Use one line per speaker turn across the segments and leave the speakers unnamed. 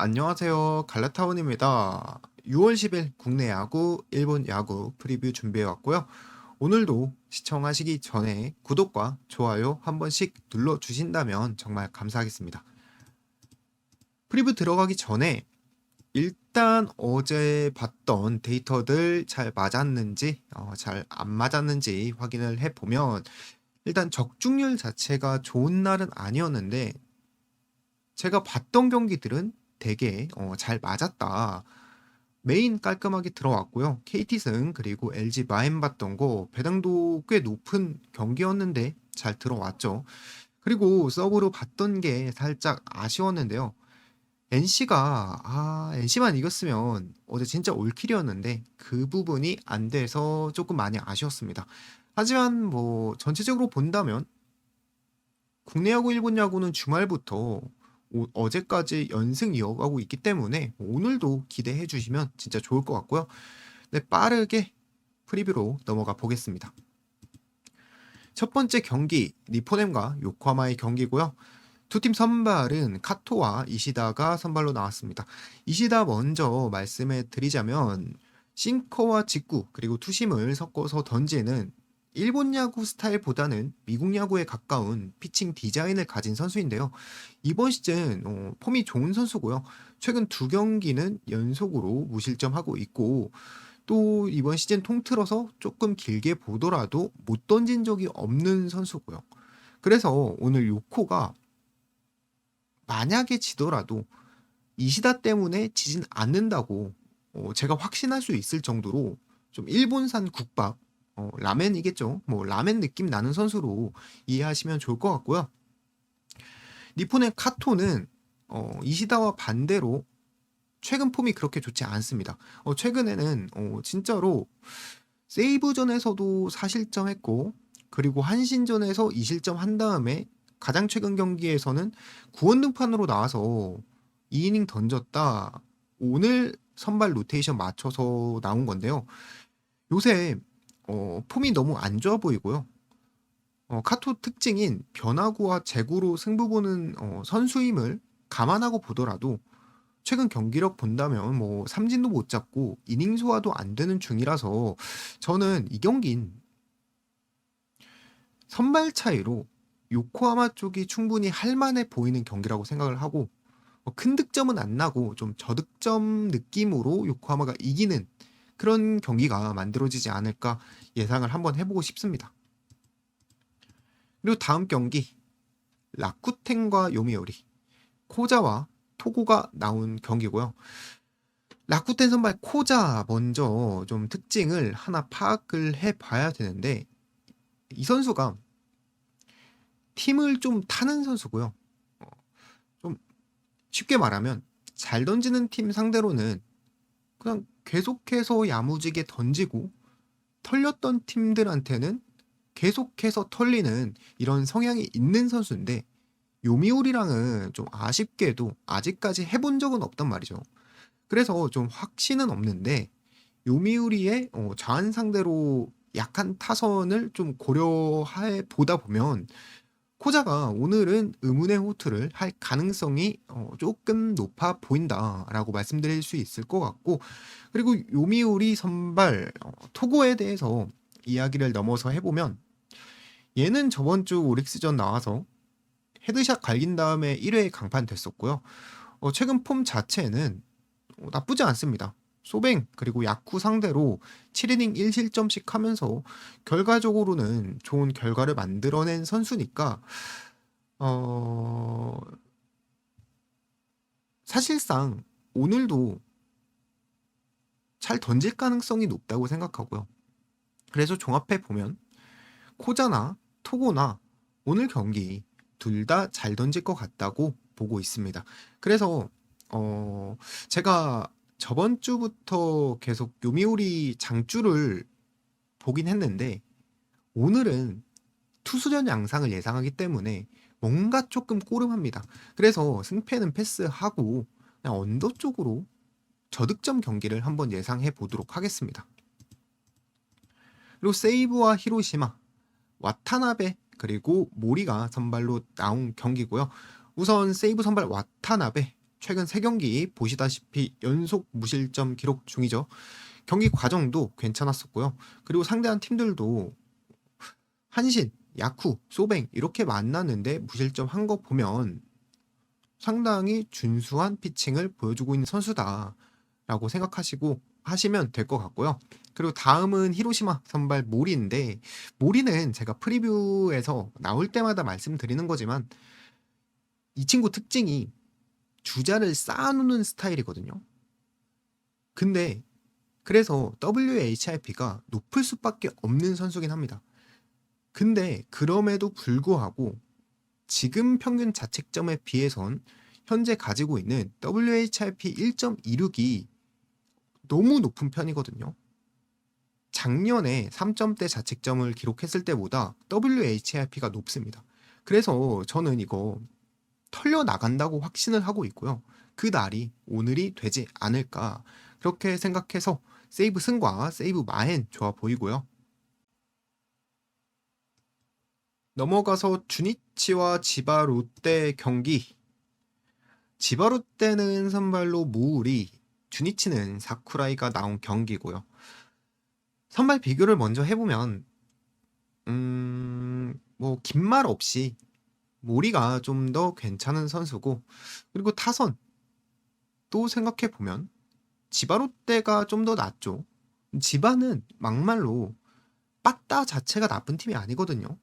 안녕하세요. 갈라타운입니다. 6월 10일 국내 야구, 일본 야구 프리뷰 준비해 왔고요. 오늘도 시청하시기 전에 구독과 좋아요 한 번씩 눌러 주신다면 정말 감사하겠습니다. 프리뷰 들어가기 전에 일단 어제 봤던 데이터들 잘 맞았는지, 잘 안 맞았는지 확인을 해보면 일단 적중률 자체가 좋은 날은 아니었는데 제가 봤던 경기들은 되게 잘 맞았다. 메인 깔끔하게 들어왔고요. KT 승 그리고 LG 마인 봤던 거 배당도 꽤 높은 경기였는데 잘 들어왔죠. 그리고 서브로 봤던 게 살짝 아쉬웠는데요. NC만 이겼으면 어제 진짜 올킬이었는데 그 부분이 안 돼서 조금 많이 아쉬웠습니다. 하지만 뭐 전체적으로 본다면 국내 야구, 일본 야구는 주말부터 어제까지 연승 이어가고 있기 때문에 오늘도 기대해 주시면 진짜 좋을 것 같고요. 네, 빠르게 프리뷰로 넘어가 보겠습니다. 첫 번째 경기 니포넴과 요코하마의 경기고요. 두 팀 선발은 카토와 이시다가 선발로 나왔습니다. 이시다 먼저 말씀해 드리자면 싱커와 직구 그리고 투심을 섞어서 던지는 일본 야구 스타일보다는 미국 야구에 가까운 피칭 디자인을 가진 선수인데요. 이번 시즌 폼이 좋은 선수고요. 최근 두 경기는 연속으로 무실점하고 있고 또 이번 시즌 통틀어서 조금 길게 보더라도 못 던진 적이 없는 선수고요. 그래서 오늘 요코가 만약에 지더라도 이시다 때문에 지진 않는다고 제가 확신할 수 있을 정도로 좀 일본산 국밥, 라멘이겠죠. 뭐 라멘 느낌 나는 선수로 이해하시면 좋을 것 같고요. 니폰의 카토는 이시다와 반대로 최근 폼이 그렇게 좋지 않습니다. 최근에는 진짜로 세이브전에서도 4실점 했고 그리고 한신전에서 2실점 한 다음에 가장 최근 경기에서는 구원 등판으로 나와서 2이닝 던졌다. 오늘 선발 로테이션 맞춰서 나온 건데요. 요새 폼이 너무 안 좋아 보이고요. 카토 특징인 변화구와 제구로 승부 보는 선수임을 감안하고 보더라도 최근 경기력 본다면 뭐 삼진도 못 잡고 이닝 소화도 안 되는 중이라서 저는 이 경기인 선발 차이로 요코하마 쪽이 충분히 할만해 보이는 경기라고 생각을 하고 큰 득점은 안 나고 좀 저득점 느낌으로 요코하마가 이기는 그런 경기가 만들어지지 않을까 예상을 한번 해보고 싶습니다. 그리고 다음 경기 라쿠텐과 요미우리 코자와 토고가 나온 경기고요. 라쿠텐 선발 코자 먼저 좀 특징을 하나 파악을 해봐야 되는데 이 선수가 팀을 좀 타는 선수고요. 좀 쉽게 말하면 잘 던지는 팀 상대로는 그냥 계속해서 야무지게 던지고 털렸던 팀들한테는 계속해서 털리는 이런 성향이 있는 선수인데 요미우리랑은 좀 아쉽게도 아직까지 해본 적은 없단 말이죠. 그래서 좀 확신은 없는데 요미우리의 자한 상대로 약한 타선을 좀 고려해 보다 보면 코자가 오늘은 의문의 호투를 할 가능성이 조금 높아 보인다라고 말씀드릴 수 있을 것 같고 그리고 요미우리 선발 토고에 대해서 이야기를 넘어서 해보면 얘는 저번 주 오릭스전 나와서 헤드샷 갈긴 다음에 1회 강판 됐었고요. 최근 폼 자체는 나쁘지 않습니다. 소뱅 그리고 야쿠 상대로 7이닝 1실점씩 하면서 결과적으로는 좋은 결과를 만들어낸 선수니까 어, 사실상 오늘도 잘 던질 가능성이 높다고 생각하고요. 그래서 종합해 보면 코자나 토고나 오늘 경기 둘 다 잘 던질 것 같다고 보고 있습니다. 그래서 제가 저번 주부터 계속 요미우리 장주를 보긴 했는데 오늘은 투수전 양상을 예상하기 때문에 뭔가 조금 꼬름합니다. 그래서 승패는 패스하고 그냥 언더 쪽으로 저득점 경기를 한번 예상해 보도록 하겠습니다. 그리고 세이브와 히로시마, 와타나베 그리고 모리가 선발로 나온 경기고요. 우선 세이브 선발 와타나베 최근 3경기 보시다시피 연속 무실점 기록 중이죠. 경기 과정도 괜찮았었고요. 그리고 상대한 팀들도 한신, 야쿠, 소뱅 이렇게 만났는데 무실점 한 거 보면 상당히 준수한 피칭을 보여주고 있는 선수다라고 생각하시고 하시면 될 것 같고요. 그리고 다음은 히로시마 선발 모리인데, 모리는 제가 프리뷰에서 나올 때마다 말씀드리는 거지만 이 친구 특징이 주자를 쌓아놓는 스타일이거든요. 근데 그래서 WHIP가 높을 수밖에 없는 선수긴 합니다. 근데 그럼에도 불구하고 지금 평균 자책점에 비해선 현재 가지고 있는 WHIP 1.26이 너무 높은 편이거든요. 작년에 3점대 자책점을 기록했을 때보다 WHIP가 높습니다. 그래서 저는 이거 털려 나간다고 확신을 하고 있고요. 그 날이 오늘이 되지 않을까 그렇게 생각해서 세이브 승과 세이브 마엔 좋아 보이고요. 넘어가서 주니치와 지바 롯데 경기. 지바 롯데는 선발로 모우리, 주니치는 사쿠라이가 나온 경기고요. 선발 비교를 먼저 해보면 뭐 긴 말 없이 모리가 좀 더 괜찮은 선수고, 그리고 타선 또 생각해보면 지바 롯데가 좀 더 낫죠. 지바는 막말로 빠따 자체가 나쁜 팀이 아니거든요.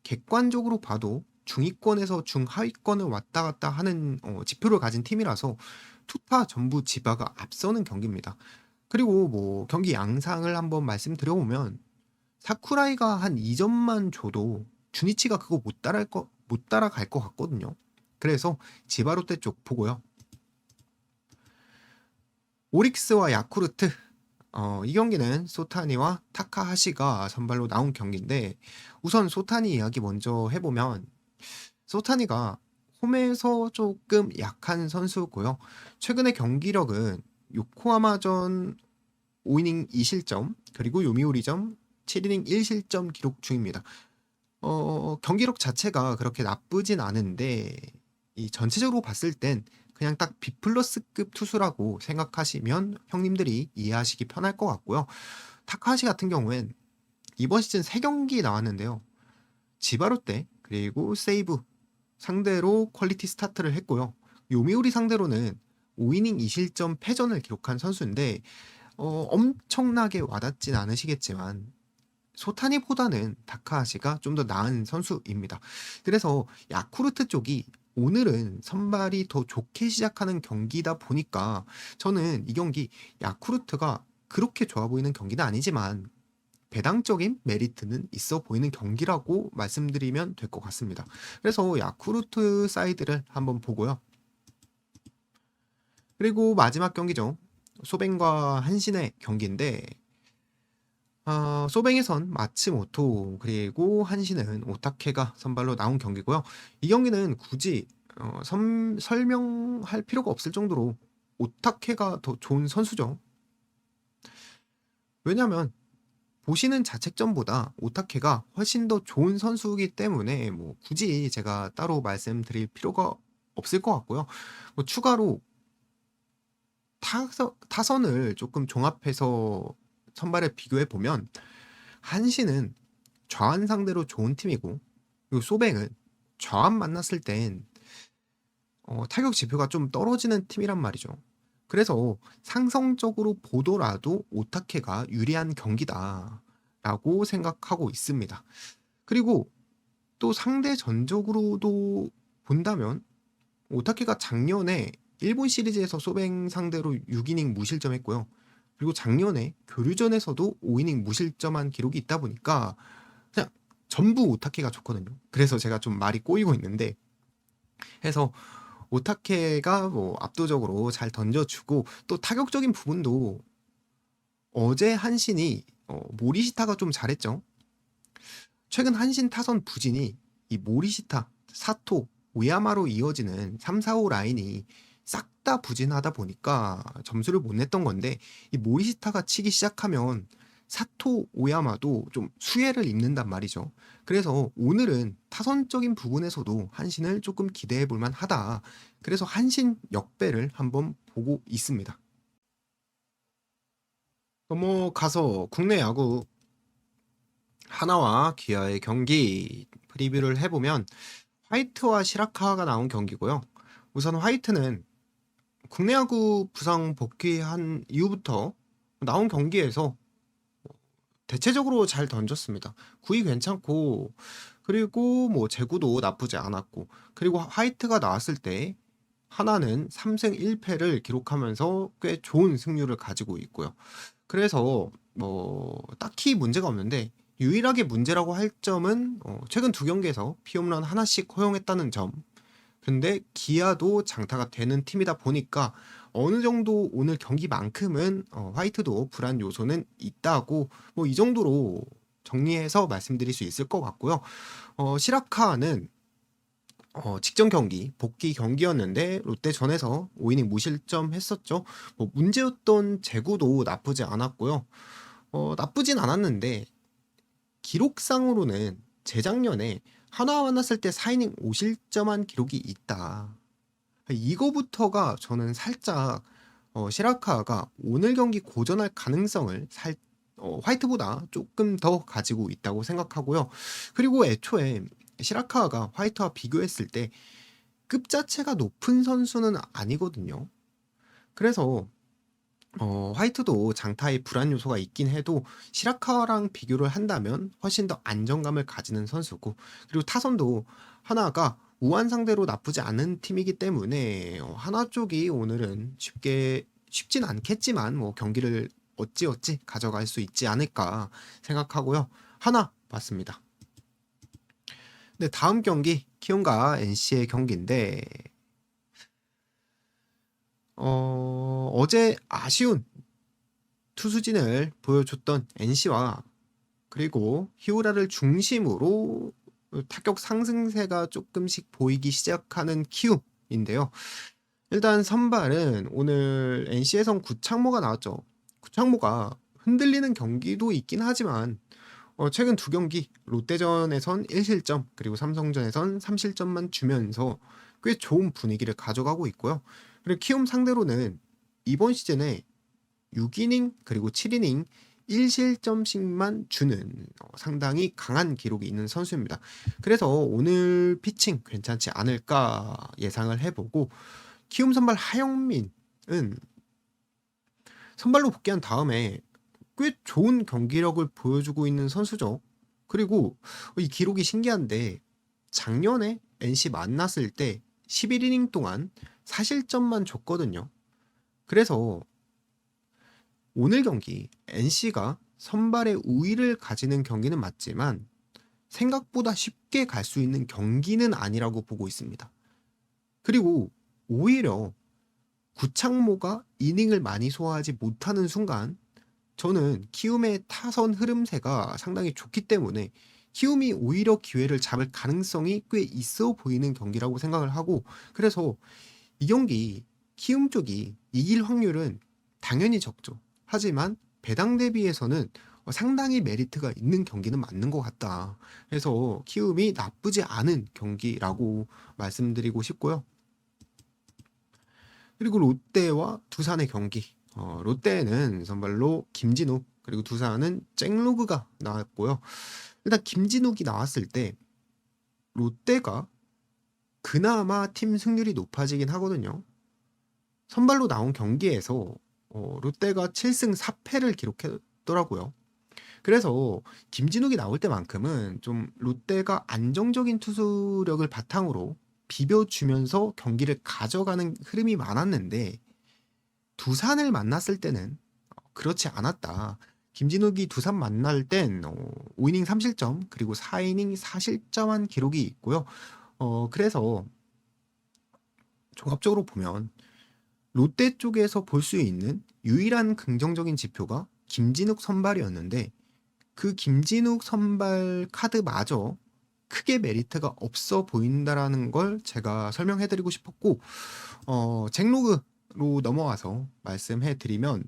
객관적으로 봐도 중위권에서 중하위권을 왔다 갔다 하는 지표를 가진 팀이라서 투타 전부 지바가 앞서는 경기입니다. 그리고 뭐 경기 양상을 한번 말씀드려보면 사쿠라이가 한 2점만 줘도 주니치가 그거 못 따라갈 것 같거든요. 그래서 지바 롯데 쪽 보고요. 오릭스와 야쿠르트, 이 경기는 소타니와 타카하시가 선발로 나온 경기인데, 우선 소타니 이야기 먼저 해보면 소타니가 홈에서 조금 약한 선수고요. 최근의 경기력은 요코하마전 5이닝 2실점, 그리고 요미우리전 7이닝 1실점 기록 중입니다. 경기력 자체가 그렇게 나쁘진 않은데 이 전체적으로 봤을 땐 그냥 딱 B 플러스급 투수라고 생각하시면 형님들이 이해하시기 편할 것 같고요. 타카하시 같은 경우엔 이번 시즌 3경기 나왔는데요. 지바롯데 그리고 세이브 상대로 퀄리티 스타트를 했고요. 요미우리 상대로는 5이닝 2실점 패전을 기록한 선수인데 엄청나게 와닿진 않으시겠지만 소타니보다는 다카하시가 좀 더 나은 선수입니다. 그래서 야쿠르트 쪽이 오늘은 선발이 더 좋게 시작하는 경기다 보니까 저는 이 경기 야쿠르트가 그렇게 좋아 보이는 경기는 아니지만 배당적인 메리트는 있어 보이는 경기라고 말씀드리면 될 것 같습니다. 그래서 야쿠르트 사이드를 한번 보고요. 그리고 마지막 경기죠. 소뱅과 한신의 경기인데 소뱅에선 마츠모토 그리고 한신은 오타케가 선발로 나온 경기고요. 이 경기는 굳이 설명할 필요가 없을 정도로 오타케가 더 좋은 선수죠. 왜냐하면 보시는 자책점보다 오타케가 훨씬 더 좋은 선수이기 때문에 뭐 굳이 제가 따로 말씀드릴 필요가 없을 것 같고요. 뭐 추가로 타선을 조금 종합해서 선발에 비교해 보면 한신은 좌완 상대로 좋은 팀이고, 그리고 소뱅은 좌완 만났을 땐 타격 지표가 좀 떨어지는 팀이란 말이죠. 그래서 상성적으로 보더라도 오타케가 유리한 경기다라고 생각하고 있습니다. 그리고 또 상대 전적으로도 본다면 오타케가 작년에 일본 시리즈에서 소뱅 상대로 6이닝 무실점했고요. 그리고 작년에 교류전에서도 5이닝 무실점한 기록이 있다 보니까 그냥 전부 오타케가 좋거든요. 그래서 제가 좀 말이 꼬이고 있는데, 해서 오타케가 뭐 압도적으로 잘 던져주고, 또 타격적인 부분도 어제 한신이 모리시타가 좀 잘했죠. 최근 한신 타선 부진이 이 모리시타, 사토, 오야마로 이어지는 3, 4, 5 라인이 싹 다 부진하다 보니까 점수를 못 냈던 건데, 이 모리시타가 치기 시작하면 사토 오야마도 좀 수혜를 입는단 말이죠. 그래서 오늘은 타선적인 부분에서도 한신을 조금 기대해 볼 만하다. 그래서 한신 역배를 한번 보고 있습니다. 넘어가서 국내 야구 하나와 기아의 경기 프리뷰를 해보면 화이트와 시라카가 나온 경기고요. 우선 화이트는 국내 야구 부상 복귀한 이후부터 나온 경기에서 대체적으로 잘 던졌습니다. 구위 괜찮고, 그리고 뭐 제구도 나쁘지 않았고, 그리고 화이트가 나왔을 때 하나는 3승 1패를 기록하면서 꽤 좋은 승률을 가지고 있고요. 그래서 뭐 딱히 문제가 없는데, 유일하게 문제라고 할 점은 최근 두 경기에서 피홈런 하나씩 허용했다는 점. 근데 기아도 장타가 되는 팀이다 보니까 어느 정도 오늘 경기만큼은 화이트도 불안 요소는 있다고 뭐 이 정도로 정리해서 말씀드릴 수 있을 것 같고요. 시라카는 직전 경기 복귀 경기였는데 롯데전에서 5이닝 무실점 했었죠. 뭐 문제였던 제구도 나쁘지 않았고요. 나쁘진 않았는데 기록상으로는 재작년에 하나 만났을 때 4이닝 5실점한 기록이 있다. 이거부터가 저는 살짝 시라카가 오늘 경기 고전할 가능성을 화이트보다 조금 더 가지고 있다고 생각하고요. 그리고 애초에 시라카가 화이트와 비교했을 때 급 자체가 높은 선수는 아니거든요. 그래서 화이트도 장타의 불안 요소가 있긴 해도 시라카랑 비교를 한다면 훨씬 더 안정감을 가지는 선수고, 그리고 타선도 하나가 우한 상대로 나쁘지 않은 팀이기 때문에 하나 쪽이 오늘은 쉽진 않겠지만 뭐 경기를 어찌어찌 가져갈 수 있지 않을까 생각하고요. 하나 봤습니다. 네, 다음 경기 키움과 NC의 경기인데 어제 아쉬운 투수진을 보여줬던 NC와 그리고 히우라를 중심으로 타격 상승세가 조금씩 보이기 시작하는 키움인데요. 일단 선발은 오늘 NC에선 구창모가 나왔죠. 구창모가 흔들리는 경기도 있긴 하지만 최근 두 경기 롯데전에선 1실점 그리고 삼성전에선 3실점만 주면서 꽤 좋은 분위기를 가져가고 있고요. 그리고 키움 상대로는 이번 시즌에 6이닝 그리고 7이닝 1실점씩만 주는 상당히 강한 기록이 있는 선수입니다. 그래서 오늘 피칭 괜찮지 않을까 예상을 해보고, 키움 선발 하영민은 선발로 복귀한 다음에 꽤 좋은 경기력을 보여주고 있는 선수죠. 그리고 이 기록이 신기한데 작년에 NC 만났을 때 11이닝 동안 4실점만 줬거든요. 그래서 오늘 경기 NC가 선발의 우위를 가지는 경기는 맞지만 생각보다 쉽게 갈 수 있는 경기는 아니라고 보고 있습니다. 그리고 오히려 구창모가 이닝을 많이 소화하지 못하는 순간 저는 키움의 타선 흐름세가 상당히 좋기 때문에 키움이 오히려 기회를 잡을 가능성이 꽤 있어 보이는 경기라고 생각을 하고, 그래서 이 경기 키움 쪽이 이길 확률은 당연히 적죠. 하지만 배당 대비해서는 상당히 메리트가 있는 경기는 맞는 것 같다. 그래서 키움이 나쁘지 않은 경기라고 말씀드리고 싶고요. 그리고 롯데와 두산의 경기. 롯데는 선발로 김진욱, 그리고 두산은 잭로그가 나왔고요. 일단 김진욱이 나왔을 때 롯데가 그나마 팀 승률이 높아지긴 하거든요. 선발로 나온 경기에서 롯데가 7승 4패를 기록했더라고요. 그래서 김진욱이 나올 때만큼은 좀 롯데가 안정적인 투수력을 바탕으로 비벼주면서 경기를 가져가는 흐름이 많았는데 두산을 만났을 때는 그렇지 않았다. 김진욱이 두산 만날 땐 5이닝 3실점 그리고 4이닝 4실점한 기록이 있고요. 그래서 종합적으로 보면 롯데 쪽에서 볼 수 있는 유일한 긍정적인 지표가 김진욱 선발이었는데 그 김진욱 선발 카드마저 크게 메리트가 없어 보인다라는 걸 제가 설명해드리고 싶었고, 잭로그로 넘어와서 말씀해드리면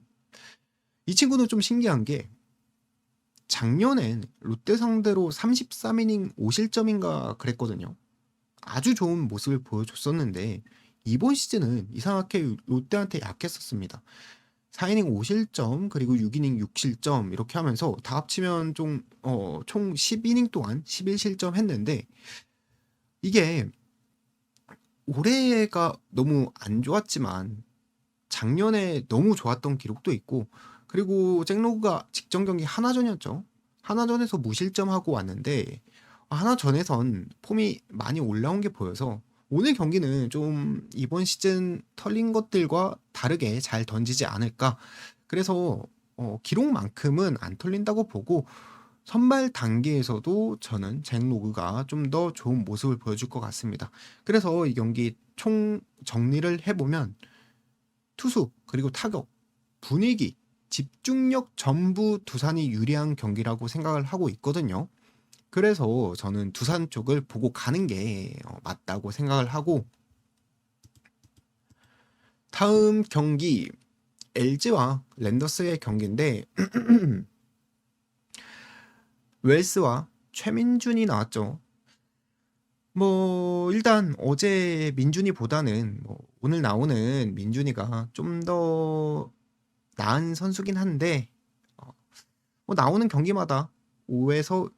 이 친구는 좀 신기한 게 작년엔 롯데 상대로 33이닝 5실점인가 그랬거든요. 아주 좋은 모습을 보여줬었는데 이번 시즌은 이상하게 롯데한테 약했었습니다. 4이닝 5실점 그리고 6이닝 6실점 이렇게 하면서 다 합치면 총 10이닝 동안 11실점 했는데 이게 올해가 너무 안 좋았지만 작년에 너무 좋았던 기록도 있고 그리고 잭로그가 직전 경기 하나전이었죠. 하나전에서 무실점하고 왔는데 하나전에선 폼이 많이 올라온 게 보여서 오늘 경기는 좀 이번 시즌 털린 것들과 다르게 잘 던지지 않을까. 그래서 기록만큼은 안 털린다고 보고 선발 단계에서도 저는 잭로그가 좀 더 좋은 모습을 보여줄 것 같습니다. 그래서 이 경기 총 정리를 해보면 투수 그리고 타격 분위기 집중력 전부 두산이 유리한 경기라고 생각을 하고 있거든요. 그래서 저는 두산 쪽을 보고 가는 게 맞다고 생각을 하고 다음 경기 LG와 랜더스의 경기인데 웰스와 최민준이 나왔죠. 뭐 일단 어제 민준이보다는 오늘 나오는 민준이가 좀 더 나은 선수긴 한데 나오는 경기마다 5에서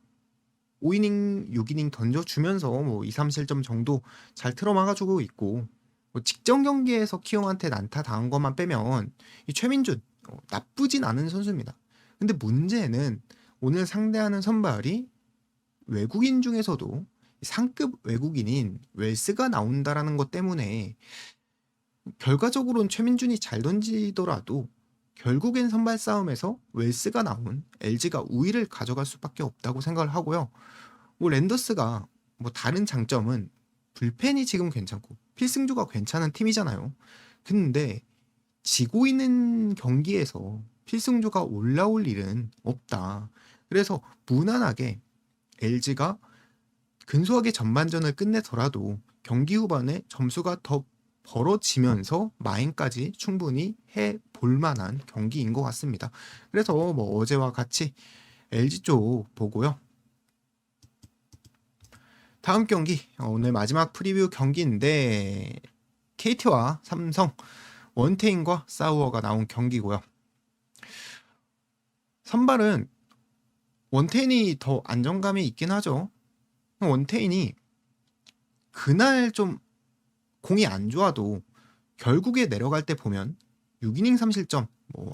5이닝, 6이닝 던져주면서 2, 3실점 정도 잘 틀어막아주고 있고 직전 경기에서 키움한테 난타 당한 것만 빼면 이 최민준 나쁘진 않은 선수입니다. 근데 문제는 오늘 상대하는 선발이 외국인 중에서도 상급 외국인인 웰스가 나온다라는 것 때문에 결과적으로는 최민준이 잘 던지더라도 결국엔 선발 싸움에서 웰스가 나온 LG가 우위를 가져갈 수밖에 없다고 생각을 하고요. 랜더스가 다른 장점은 불펜이 지금 괜찮고 필승조가 괜찮은 팀이잖아요. 근데 지고 있는 경기에서 필승조가 올라올 일은 없다. 그래서 무난하게 LG가 근소하게 전반전을 끝내더라도 경기 후반에 점수가 더 벌어지면서 마인까지 충분히 해볼 만한 경기인 것 같습니다. 그래서 어제와 같이 LG 쪽 보고요. 다음 경기 오늘 마지막 프리뷰 경기인데 KT와 삼성 원태인과 사우어가 나온 경기고요. 선발은 원태인이 더 안정감이 있긴 하죠. 원태인이 그날 좀 공이 안 좋아도 결국에 내려갈 때 보면 6이닝 3실점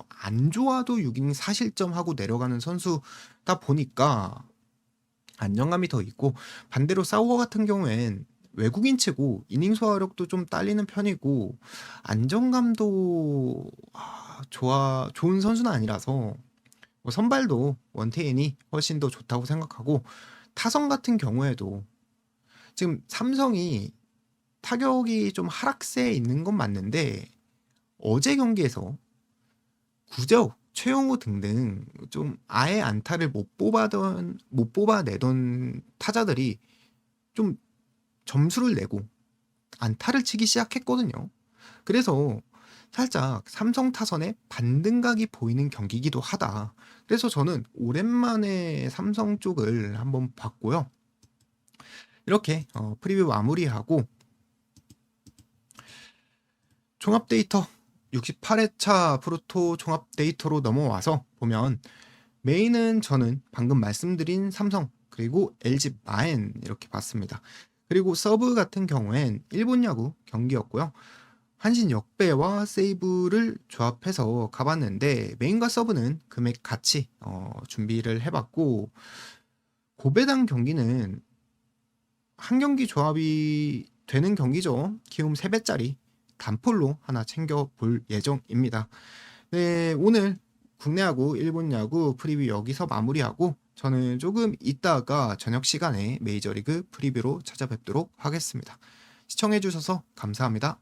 안 좋아도 6이닝 4실점 하고 내려가는 선수다 보니까 안정감이 더 있고 반대로 사우어 같은 경우엔 외국인 치고 이닝 소화력도 좀 딸리는 편이고 안정감도 좋은 선수는 아니라서 선발도 원태인이 훨씬 더 좋다고 생각하고 타선 같은 경우에도 지금 삼성이 타격이 좀 하락세에 있는 건 맞는데 어제 경기에서 구자욱, 최용우 등등 좀 아예 안타를 못 뽑아내던 타자들이 좀 점수를 내고 안타를 치기 시작했거든요. 그래서 살짝 삼성 타선의 반등각이 보이는 경기이기도 하다. 그래서 저는 오랜만에 삼성 쪽을 한번 봤고요. 이렇게 프리뷰 마무리하고 종합 데이터 68회차 프로토 종합 데이터로 넘어와서 보면 메인은 저는 방금 말씀드린 삼성 그리고 LG 마엔 이렇게 봤습니다. 그리고 서브 같은 경우엔 일본 야구 경기였고요. 한신 역배와 세이브를 조합해서 가봤는데 메인과 서브는 금액 같이 준비를 해봤고 고배당 경기는 한 경기 조합이 되는 경기죠. 키움 3배짜리 단폴로 하나 챙겨볼 예정입니다. 네, 오늘 국내 야구, 일본 야구 프리뷰 여기서 마무리하고 저는 조금 이따가 저녁 시간에 메이저리그 프리뷰로 찾아뵙도록 하겠습니다. 시청해주셔서 감사합니다.